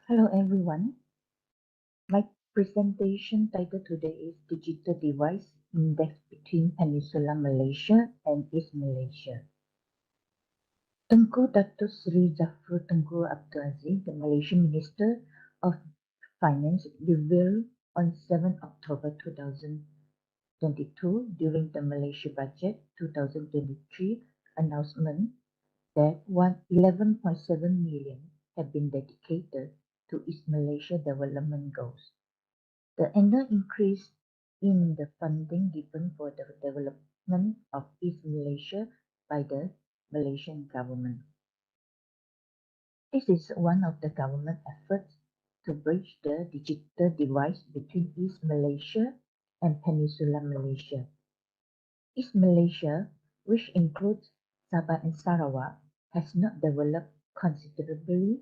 Hello everyone. My presentation title today is Digital Device Index between Peninsular Malaysia and East Malaysia. Tengku Datuk Seri Zafrul Tengku Abdul Aziz, the Malaysian Minister of Finance, revealed on 7 October 2022 during the Malaysia Budget 2023 announcement that 11.7 million have been dedicated to East Malaysia development goals. The annual increase in the funding given for the development of East Malaysia by the Malaysian government. This is one of the government efforts to bridge the digital divide between East Malaysia and Peninsular Malaysia. East Malaysia, which includes Sabah and Sarawak, has not developed considerably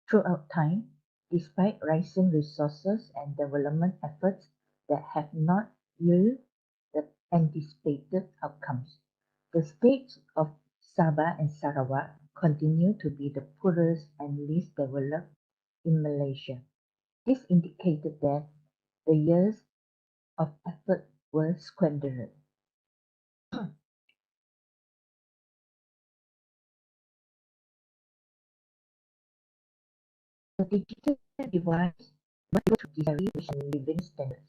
throughout time, despite rising resources and development efforts that have not yielded the anticipated outcomes. The states of Sabah and Sarawak continue to be the poorest and least developed in Malaysia. This indicated that the years of effort were squandered. The digital device was to living standards.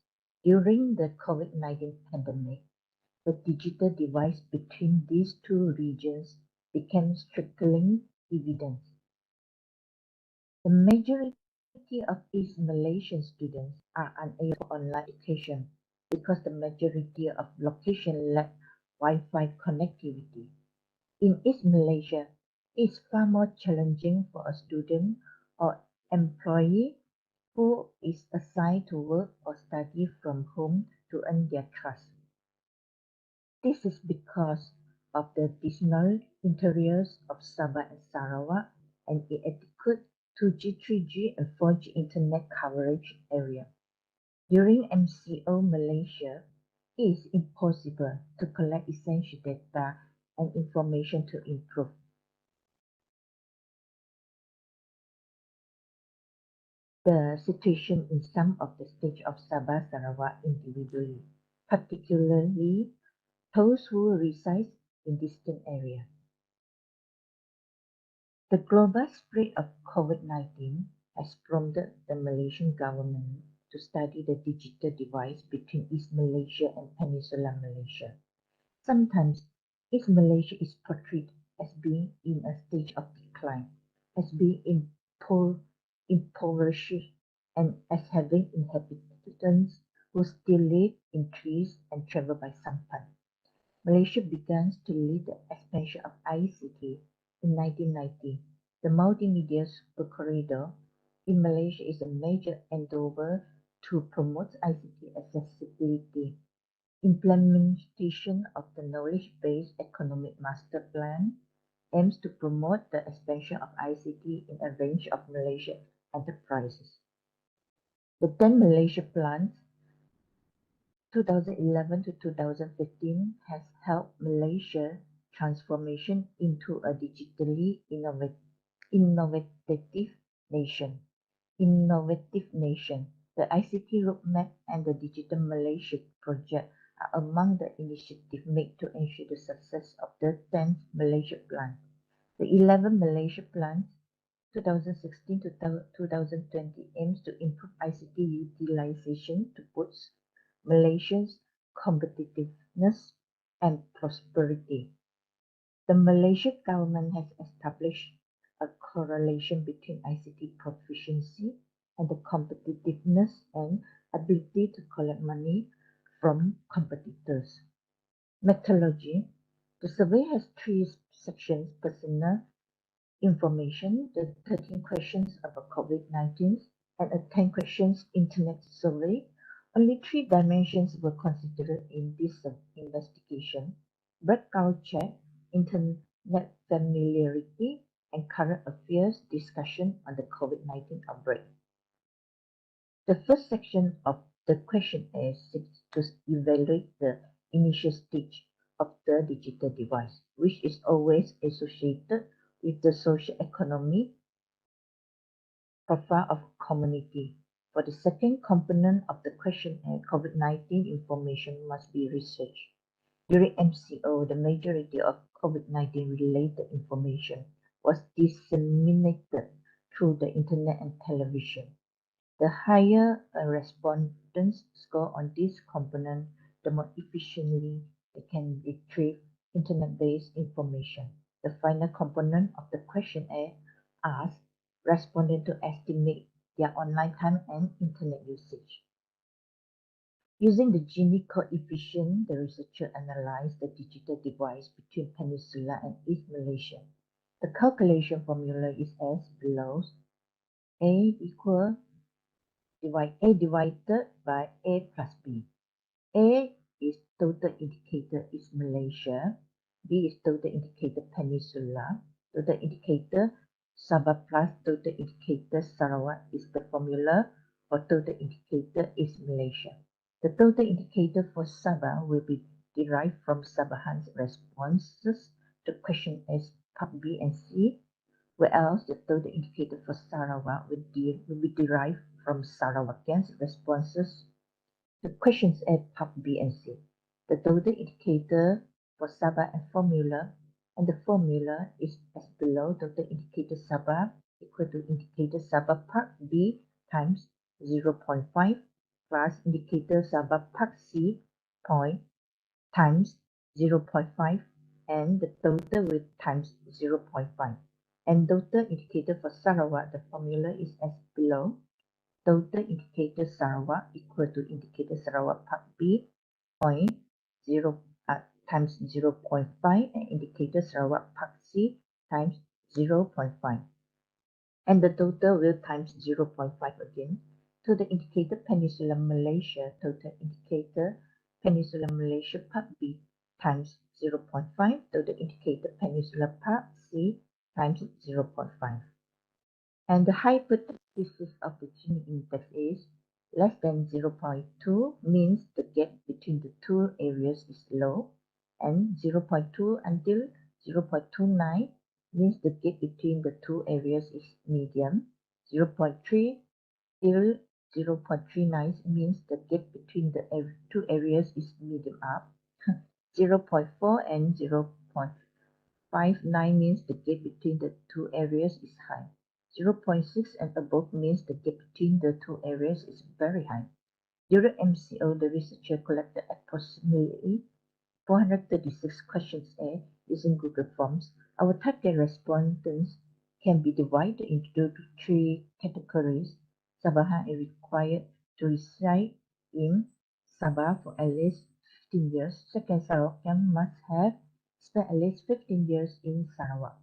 During the COVID-19 pandemic, the digital divide between these two regions became strikingly evident. The majority of East Malaysian students are unable to online education because the majority of locations lack Wi-Fi connectivity. In East Malaysia, it is far more challenging for a student or employee who is assigned to work or study from home to earn their trust. This is because of the dismal interiors of Sabah and Sarawak and inadequate 2G, 3G, and 4G internet coverage area. During MCO Malaysia, it is impossible to collect essential data and information to improve. The situation in some of the states of Sabah Sarawak individually, particularly those who reside in distant areas. The global spread of COVID-19 has prompted the Malaysian government to study the digital divide between East Malaysia and Peninsular Malaysia. Sometimes East Malaysia is portrayed as being in a stage of decline, as being impoverished, and as having inhabitants who still live in trees and travel by sampan. Malaysia began to lead the expansion of ICT in 1990. The Multimedia Super Corridor in Malaysia is a major endeavor to promote ICT accessibility. Implementation of the Knowledge-Based Economic Master Plan aims to promote the expansion of ICT in a range of Malaysian enterprises. The 10 Malaysia Plan 2011 to 2015 has helped Malaysia transformation into a digitally innovative nation. The ICT Roadmap and the Digital Malaysia Project are among the initiatives made to ensure the success of the 10th Malaysia Plan. The 11 Malaysia Plans 2016 to 2020 aims to improve ICT utilization to boost Malaysia's competitiveness and prosperity. The Malaysian government has established a correlation between ICT proficiency and the competitiveness and ability to collect money from competitors. Methodology. The survey has three sections: personal information, the 13 questions about COVID-19, and a 10 questions internet survey. Only three dimensions were considered in this investigation: background check, internet familiarity, and current affairs discussion on the COVID-19 outbreak. The first section of the questionnaire seeks to evaluate the initial stage of the digital device, which is always associated with the social economy profile of community. For the second component of the questionnaire, COVID-19 information must be researched. During MCO, the majority of COVID-19 related information was disseminated through the internet and television. The higher a respondent's score on this component, the more efficiently they can retrieve internet-based information. The final component of the questionnaire asks respondents to estimate their online time and internet usage. Using the Gini coefficient, the researcher analyzed the digital divide between Peninsular and East Malaysia. The calculation formula is as below. A equal A divided by A plus B. A is total indicator is Malaysia. B is total indicator Peninsula. Total indicator Sabah plus total indicator Sarawak is the formula for total indicator is Malaysia. The total indicator for Sabah will be derived from Sabahan's responses to question S, part B and C, whereas the total indicator for Sarawak will be derived from Sarawakian's responses to questions A, part B and C. The total indicator for Sabah and the formula is as below. Total indicator Sabah equal to indicator Sabah part B times 0.5 plus indicator Sabah part C point times 0.5 and the total with times 0.5. And total indicator for Sarawak, the formula is as below. Total indicator Sarawak equal to indicator Sarawak part B point 0 times 0.5 and indicator Sarawak part C times 0.5. And the total will times 0.5 again. To the indicator Peninsular Malaysia, total indicator Peninsular Malaysia part B times 0.5 to the indicator Peninsular part C times 0.5. And the hypothesis of the Gini index is less than 0.2 means the gap between the two areas is low, and 0.2 until 0.29 means the gap between the two areas is medium. 0.3 till 0.39 means the gap between the two areas is medium up. 0.4 and 0.59 means the gap between the two areas is high. 0.6 and above means the gap between the two areas is very high. During MCO, the researcher collected approximately 436 questions using Google Forms. Our target respondents can be divided into three categories. Sabahan is required to reside in Sabah for at least 15 years. Second, Sarawakian must have spent at least 15 years in Sarawak.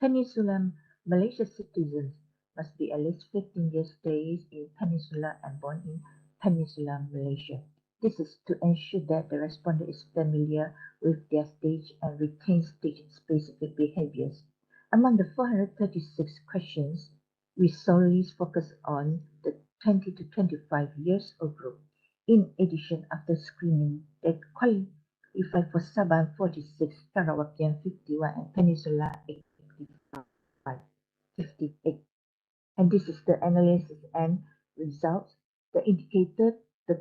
Peninsular Malaysia citizens must be at least 15 years stays in Peninsula and born in Peninsular Malaysia. This is to ensure that the respondent is familiar with their stage and retains stage-specific behaviors. Among the 436 questions, we solely focus on the 20 to 25 years old group. In addition, after screening, they qualify for Sabah 46, Sarawakian 51, and Peninsula 58. And this is the analysis and results. The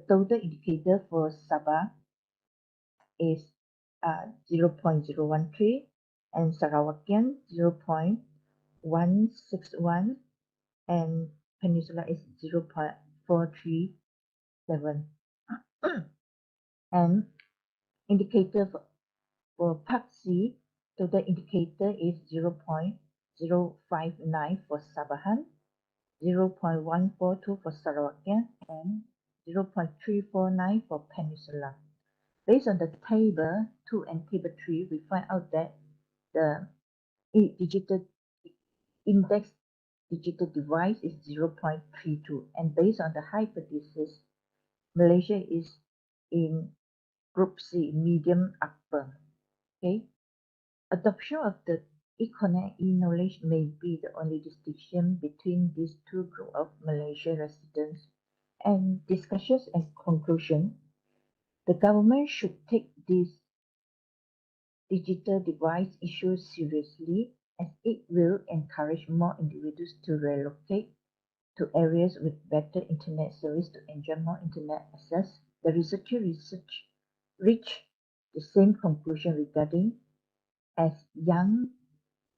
total indicator for Sabah is 0.013 and Sarawakian 0.161 and Peninsula is 0.437. And indicator for Part C, total indicator is 0.059 for Sabahan, 0.142 for Sarawakian, and 0.349 for Peninsula. Based on the table 2 and table 3, we find out that the digital index digital device is 0.32, and based on the hypothesis, Malaysia is in group C, medium upper. Okay, adoption of the e-connect e-knowledge may be the only distinction between these two groups of Malaysian residents. And discussions and conclusion, the government should take this digital device issue seriously, as it will encourage more individuals to relocate to areas with better internet service to enjoy more internet access. The research reached the same conclusion regarding as young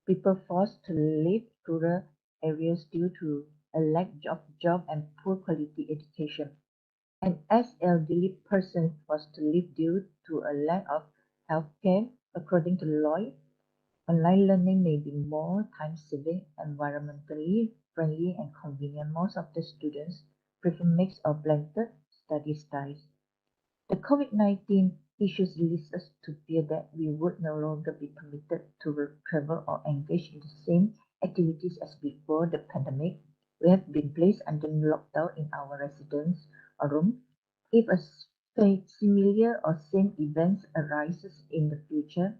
people forced to leave rural areas due to a lack of job and poor quality education, and as elderly persons forced to leave due to a lack of health care. According to Lloyd, online learning may be more time-saving, environmentally friendly, and convenient. Most of the students prefer mixed or blended study styles. The COVID-19 issues leads us to fear that we would no longer be permitted to travel or engage in the same activities as before the pandemic. We have been placed under lockdown in our residence or room. If a similar or same event arises in the future,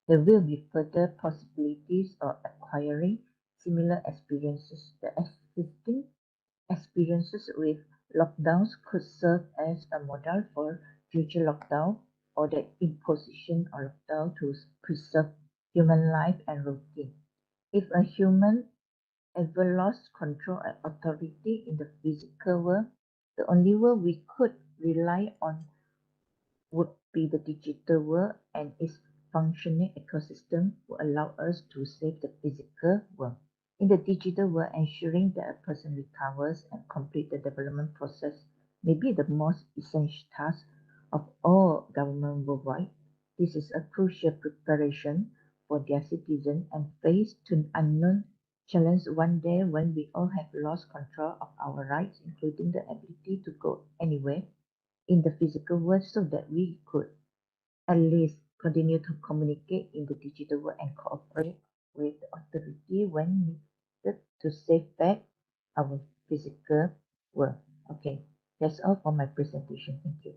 there will be further possibilities of acquiring similar experiences. The existing experiences with lockdowns could serve as a model for future lockdown or the imposition of lockdown to preserve human life and routine. If a human ever lost control and authority in the physical world, the only world we could rely on would be the digital world, and its functioning ecosystem would allow us to save the physical world. In the digital world, ensuring that a person recovers and completes the development process may be the most essential task of all governments worldwide. This is a crucial preparation for their citizens and face to unknown challenge one day when we all have lost control of our rights, including the ability to go anywhere in the physical world, so that we could at least continue to communicate in the digital world and cooperate with the authority when needed to safeguard our physical world. Okay, that's all for my presentation. Thank you.